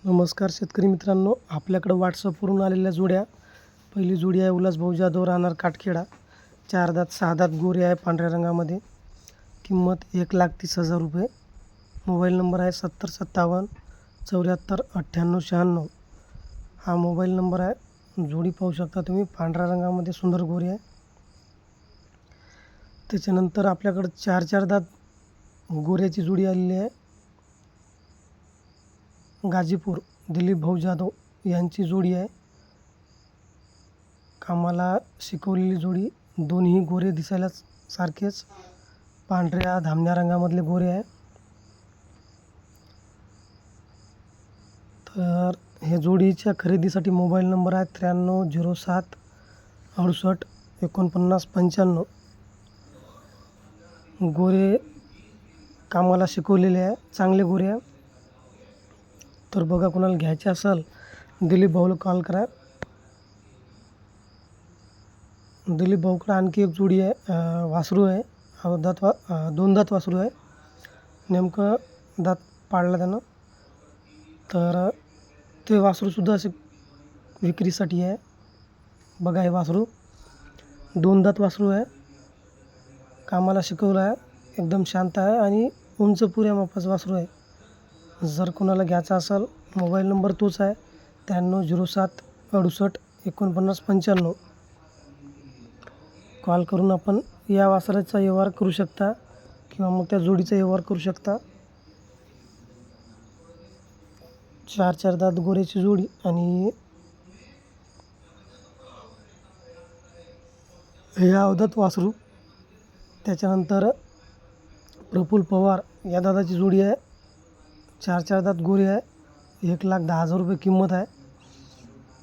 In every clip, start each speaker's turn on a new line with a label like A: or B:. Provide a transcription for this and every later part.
A: नमस्कार शेतकरी मित्रांनो, आपल्याकडं WhatsAppवरून आलेल्या जोड्या. पहिली जोडी आहे उल्हास भाऊ जाधव, राहणार काटखेडा. 4 दात 6 दात गोरी आहे पांढऱ्या रंगामध्ये. किंमत 1,30,000 रुपये. मोबाईल नंबर आहे 7057 74 98 96. हा मोबाईल नंबर आहे. जोडी पाहू शकता तुम्ही, पांढऱ्या रंगामध्ये सुंदर गोरी आहे. त्याच्यानंतर आपल्याकडं 4 दात गोऱ्याची जोडी आलेली आहे. गाजीपूर दिलीप भाऊ जाधव यांची जोडी आहे. कामाला शिकवलेली जोडी. दोन्ही गोरे दिसायला सारखेच पांढऱ्या धामण्या रंगामधले गोरे आहे. तर हे जोडीच्या खरेदीसाठी मोबाईल नंबर आहे 9307 68 49 95. गोरे कामाला शिकवलेले आहे, चांगले गोरे आहे. तर बघा, कोणाला घ्यायचे असेल दिलीप भाऊला कॉल करा. दिलीप भाऊकडं आणखी एक जोडी आहे, वासरू आहे. दोन दात वासरू आहे. नेमकं दात पाडला त्यानं. तर ते वासरूसुद्धा असे विक्रीसाठी आहे. बघा, हे वासरू 2 दात वासरू आहे. कामाला शिकवलं आहे, एकदम शांत आहे आणि उंच पुऱ्या मापाचं वासरू आहे. जर कोणाला घ्यायचा असेल, मोबाईल नंबर तोच आहे 9307 68 49 95. कॉल करून आपण या वासराचा व्यवहार करू शकता किंवा मग त्या जोडीचा व्यवहार करू शकता. 4 दात गोऱ्याची जोडी आणि हे अवधूत वासरू. त्याच्यानंतर प्रफुल्ल पवार या दादाची जोडी आहे. 4 दात गोरी आहे. 1,10,000 रुपये किंमत आहे.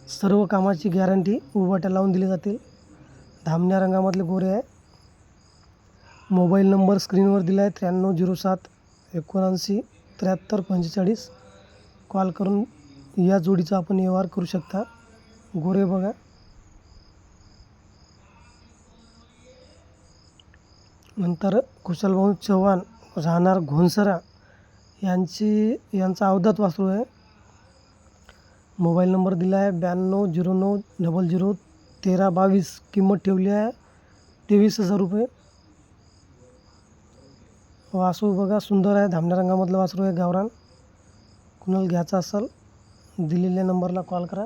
A: सर्व कामाची गॅरंटी, उभाट्या लावून दिले जातील. धामण्या रंगामधले गोरे आहे. मोबाईल नंबर स्क्रीनवर दिला आहे 9307 79 73 45. कॉल करून या जोडीचा आपण व्यवहार करू शकता. गोरे बघा. नंतर कुशलभाऊ चव्हाण, राहणार घोणसरा यांचा अवधूत वासरू आहे. मोबाईल नंबर दिला आहे 9209 00 1322. किंमत ठेवली आहे 23,000 रुपये. वासरू बघा, सुंदर आहे. धामण्या रंगामधलं वासरू आहे, गावरान. कुणाला घ्यायचं असेल दिलेल्या नंबरला कॉल करा.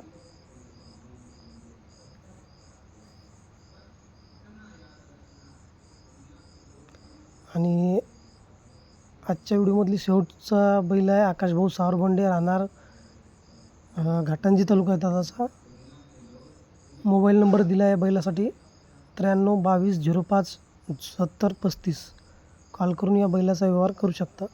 A: आणि आजच्या व्हिडिओमधली शेवटचा बैल आहे आकाशभाऊ सावरबंडे, राहणार घाटंजी तालुका आहे त्याचा. मोबाईल नंबर दिला आहे बैलासाठी 93 22 05 70 35. कॉल करून या बैलाचा व्यवहार करू शकता.